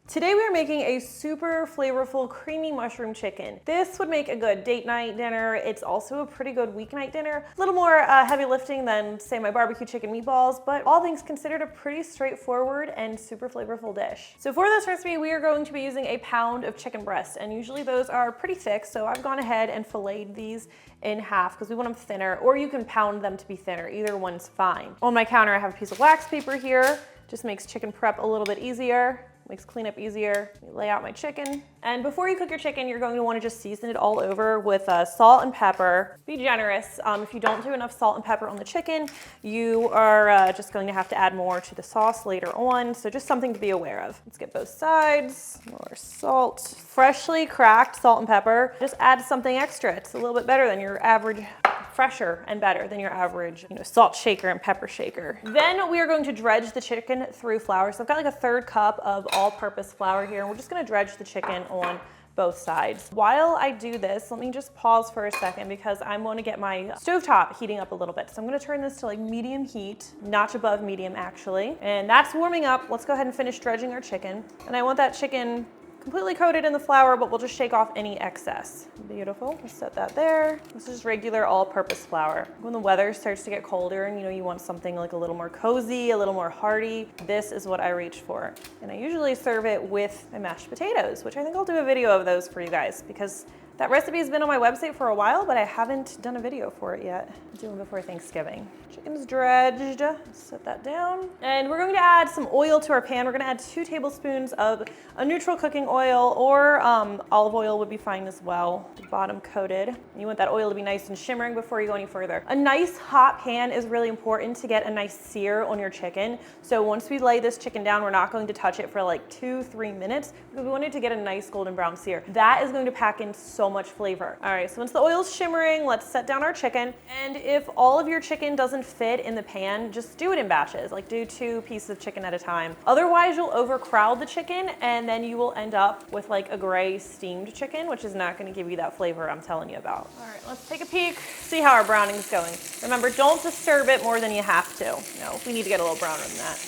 Today we are making a super flavorful creamy mushroom chicken. This would make a good date night dinner. It's also a pretty good weeknight dinner. A little more heavy lifting than say my barbecue chicken meatballs, but all things considered a pretty straightforward and super flavorful dish. So for this recipe, we are going to be using a pound of chicken breast, and usually those are pretty thick, so I've gone ahead and filleted these in half because we want them thinner, or you can pound them to be thinner. Either one's fine. On my counter, I have a piece of wax paper here. Just makes chicken prep a little bit easier. Makes cleanup easier. Lay out my chicken. And before you cook your chicken, you're going to want to just season it all over with salt and pepper. Be generous. If you don't do enough salt and pepper on the chicken, you are just going to have to add more to the sauce later on. So just something to be aware of. Let's get both sides. More salt. Freshly cracked salt and pepper. Just add something extra. It's a little bit better than your average, fresher and better than your average, salt shaker and pepper shaker. Then we are going to dredge the chicken through flour. So I've got like a 1/3 cup of all-purpose flour here, and we're just gonna dredge the chicken on both sides. While I do this, let me just pause for a second because I want to get my stovetop heating up a little bit. So I'm going to turn this to like medium heat, notch above medium actually. And that's warming up. Let's go ahead and finish dredging our chicken. And I want that chicken completely coated in the flour, but we'll just shake off any excess. Beautiful. Let's set that there. This is regular all-purpose flour. When the weather starts to get colder and you want something like a little more cozy, a little more hearty, this is what I reach for. And I usually serve it with my mashed potatoes, which I think I'll do a video of those for you guys because that recipe has been on my website for a while, but I haven't done a video for it yet. I'm doing before Thanksgiving. Chicken's dredged. Set that down. And we're going to add some oil to our pan. We're going to add 2 tablespoons of a neutral cooking oil, or olive oil would be fine as well. Bottom coated. You want that oil to be nice and shimmering before you go any further. A nice hot pan is really important to get a nice sear on your chicken. So once we lay this chicken down, we're not going to touch it for like 2-3 minutes because we want it to get a nice golden brown sear. That is going to pack in so much flavor. All right, so once the oil's shimmering, let's set down our chicken. And if all of your chicken doesn't fit in the pan, just do it in batches, like do 2 pieces of chicken at a time. Otherwise, you'll overcrowd the chicken and then you will end up with like a gray steamed chicken, which is not gonna give you that flavor I'm telling you about. All right, let's take a peek, see how our browning's going. Remember, don't disturb it more than you have to. No, we need to get a little browner than that.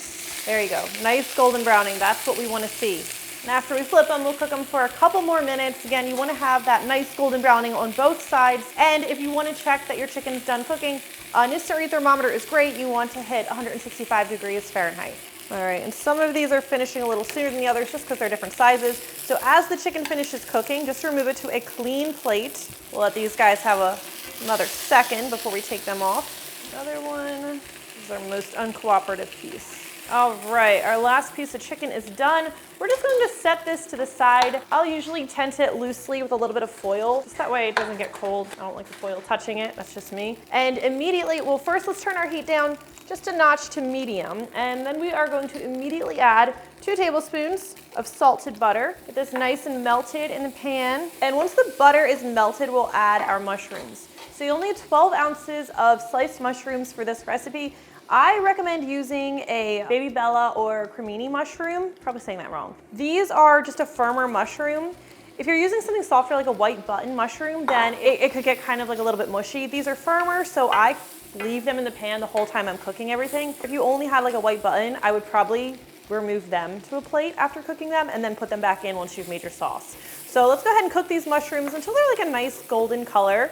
There you go, nice golden browning, that's what we wanna see. And after we flip them, we'll cook them for a couple more minutes. Again, you want to have that nice golden browning on both sides. And if you want to check that your chicken's done cooking, an instant thermometer is great. You want to hit 165 degrees Fahrenheit. All right, and some of these are finishing a little sooner than the others just because they're different sizes. So as the chicken finishes cooking, just remove it to a clean plate. We'll let these guys have another second before we take them off. Another one. This is our most uncooperative piece. All right, our last piece of chicken is done. We're just going to set this to the side. I'll usually tent it loosely with a little bit of foil, just that way it doesn't get cold. I don't like the foil touching it, that's just me. And immediately, well, first let's turn our heat down just a notch to medium, and then we are going to immediately add 2 tablespoons of salted butter. Get this nice and melted in the pan. And once the butter is melted, we'll add our mushrooms. So you'll need 12 ounces of sliced mushrooms for this recipe. I recommend using a baby bella or cremini mushroom. Probably saying that wrong. These are just a firmer mushroom. If you're using something softer like a white button mushroom, then it could get kind of like a little bit mushy. These are firmer, so I leave them in the pan the whole time I'm cooking everything. If you only had like a white button, I would probably remove them to a plate after cooking them and then put them back in once you've made your sauce. So let's go ahead and cook these mushrooms until they're like a nice golden color.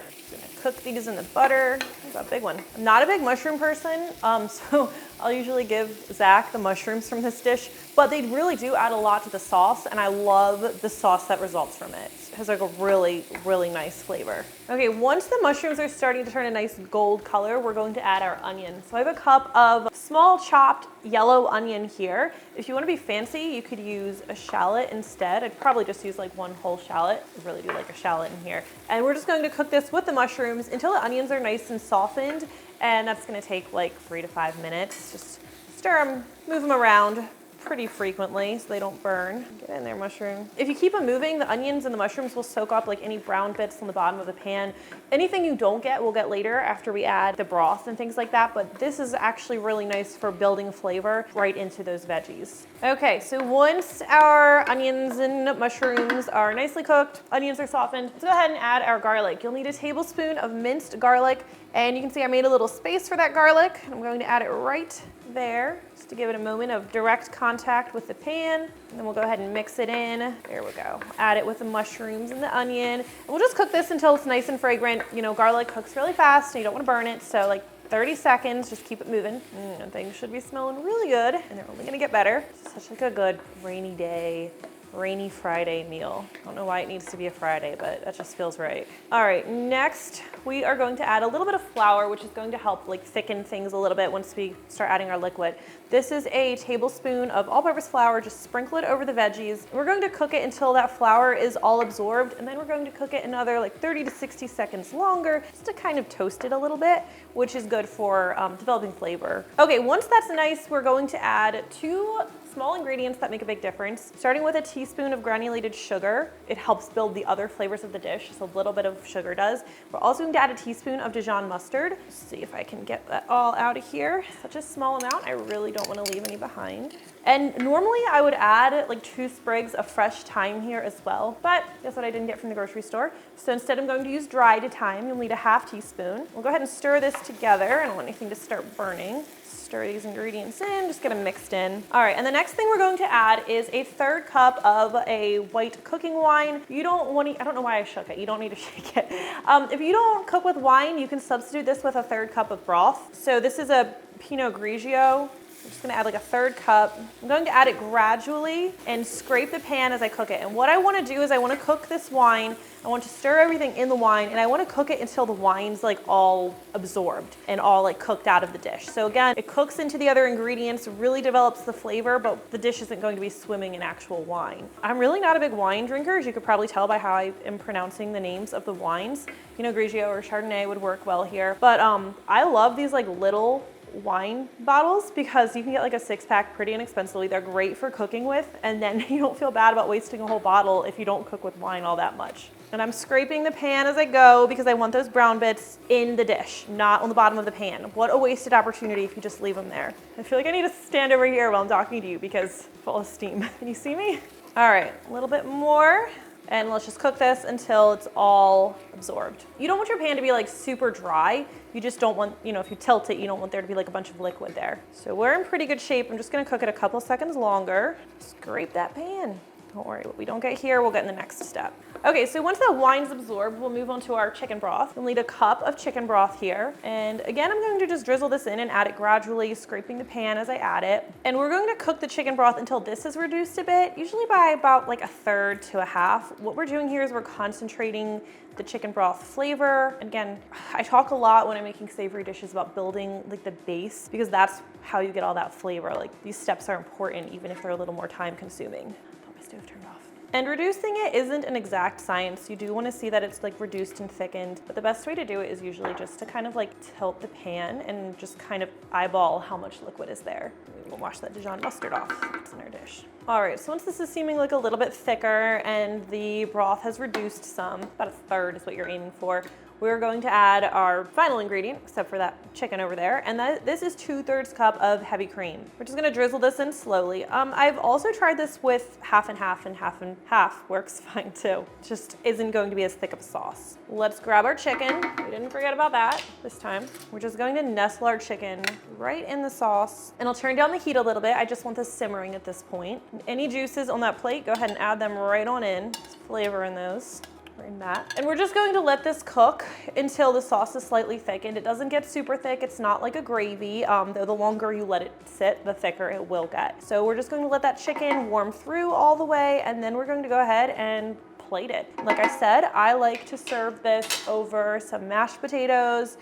Cook these in the butter. That's a big one. I'm not a big mushroom person, so I'll usually give Zach the mushrooms from this dish, but they really do add a lot to the sauce, and I love the sauce that results from it. It has like a really nice flavor. Okay, once the mushrooms are starting to turn a nice gold color, we're going to add our onion. So I have a cup of small chopped yellow onion here. If you want to be fancy, you could use a shallot instead. I'd probably just use like 1 whole shallot. I really do like a shallot in here. And we're just going to cook this with the mushrooms until the onions are nice and softened, and that's going to take like 3 to 5 minutes. Just stir them, move them around pretty frequently so they don't burn. Get in there, mushroom. If you keep them moving, the onions and the mushrooms will soak up like any brown bits on the bottom of the pan. Anything you don't get, we'll get later after we add the broth and things like that, but this is actually really nice for building flavor right into those veggies. Okay, so once our onions and mushrooms are nicely cooked, onions are softened, let's go ahead and add our garlic. You'll need a tablespoon of minced garlic, and you can see I made a little space for that garlic. I'm going to add it right there, just to give it a moment of direct contact with the pan. And then we'll go ahead and mix it in. There we go. Add it with the mushrooms and the onion. And we'll just cook this until it's nice and fragrant. You know, garlic cooks really fast and you don't want to burn it. So like 30 seconds, just keep it moving. And things should be smelling really good, and they're only gonna get better. Such like a good rainy day, rainy Friday meal. I don't know why it needs to be a Friday, but that just feels right. All right, next we are going to add a little bit of flour, which is going to help like thicken things a little bit once we start adding our liquid. This is a tablespoon of all-purpose flour. Just sprinkle it over the veggies. We're going to cook it until that flour is all absorbed, and then we're going to cook it another like 30 to 60 seconds longer, just to kind of toast it a little bit, which is good for developing flavor. Okay, once that's nice, we're going to add 2 small ingredients that make a big difference. Starting with a teaspoon of granulated sugar. It helps build the other flavors of the dish, just a little bit of sugar does. We're also going to add a teaspoon of Dijon mustard. Let's see if I can get that all out of here. Such a small amount, I really don't want to leave any behind. And normally I would add like 2 sprigs of fresh thyme here as well, but guess what I didn't get from the grocery store? So instead I'm going to use dried thyme. You'll need a ½ teaspoon. We'll go ahead and stir this together. I don't want anything to start burning. Stir these ingredients in, just get them mixed in. All right, and the next thing we're going to add is a 1/3 cup of a white cooking wine. You don't want to, I don't know why I shook it. You don't need to shake it. If you don't cook with wine, you can substitute this with a 1/3 cup of broth. So this is a Pinot Grigio. I'm just gonna add like a 1/3 cup. I'm going to add it gradually and scrape the pan as I cook it. And what I wanna do is I wanna cook this wine. I want to stir everything in the wine, and I wanna cook it until the wine's like all absorbed and all like cooked out of the dish. So again, it cooks into the other ingredients, really develops the flavor, but the dish isn't going to be swimming in actual wine. I'm really not a big wine drinker, as you could probably tell by how I am pronouncing the names of the wines. Pinot Grigio or Chardonnay would work well here. But I love these like little wine bottles because you can get like a 6-pack pretty inexpensively. They're great for cooking with, and then you don't feel bad about wasting a whole bottle if you don't cook with wine all that much. And I'm scraping the pan as I go because I want those brown bits in the dish, not on the bottom of the pan. What a wasted opportunity if you just leave them there. I feel like I need to stand over here while I'm talking to you because full of steam. Can you see me? All right, a little bit more. And let's just cook this until it's all absorbed. You don't want your pan to be like super dry. You just don't want, you know, if you tilt it, you don't want there to be like a bunch of liquid there. So we're in pretty good shape. I'm just gonna cook it a couple seconds longer. Scrape that pan. Don't worry, what we don't get here, we'll get in the next step. Okay, so once the wine's absorbed, we'll move on to our chicken broth. We'll need a cup of chicken broth here. And again, I'm going to just drizzle this in and add it gradually, scraping the pan as I add it. And we're going to cook the chicken broth until this is reduced a bit, usually by about like 1/3 to 1/2. What we're doing here is we're concentrating the chicken broth flavor. Again, I talk a lot when I'm making savory dishes about building like the base, because that's how you get all that flavor. Like these steps are important, even if they're a little more time consuming. Stove turned off. And reducing it isn't an exact science. You do want to see that it's like reduced and thickened, but the best way to do it is usually just to kind of like tilt the pan and just kind of eyeball how much liquid is there. We'll wash that Dijon mustard off. It's in our dish. All right, so once this is seeming like a little bit thicker and the broth has reduced some, about 1/3 is what you're aiming for, we're going to add our final ingredient, except for that chicken over there, and this is 2/3 cup of heavy cream. We're just gonna drizzle this in slowly. I've also tried this with half and half, and half and half works fine too. Just isn't going to be as thick of a sauce. Let's grab our chicken. We didn't forget about that this time. We're just going to nestle our chicken right in the sauce, and I'll turn down the heat a little bit. I just want this simmering at this point. Any juices on that plate, go ahead and add them right on in. There's flavor in those. In that. And we're just going to let this cook until the sauce is slightly thickened. It doesn't get super thick. It's not like a gravy, though the longer you let it sit, the thicker it will get. So we're just going to let that chicken warm through all the way, and then we're going to go ahead and plate it. Like I said, I like to serve this over some mashed potatoes,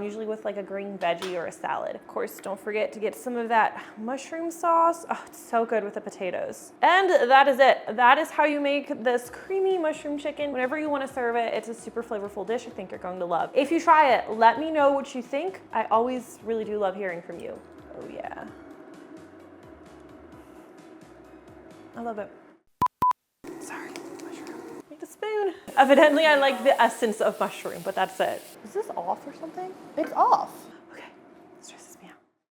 usually with like a green veggie or a salad. Of course, don't forget to get some of that mushroom sauce. Oh, it's so good with the potatoes. And that is it. That is how you make this creamy mushroom chicken. Whenever you want to serve it, it's a super flavorful dish I think you're going to love. If you try it, let me know what you think. I always really do love hearing from you. Oh yeah. I love it. Sorry. Spoon. Evidently I like the essence of mushroom, but that's it. Is this off or something? It's off.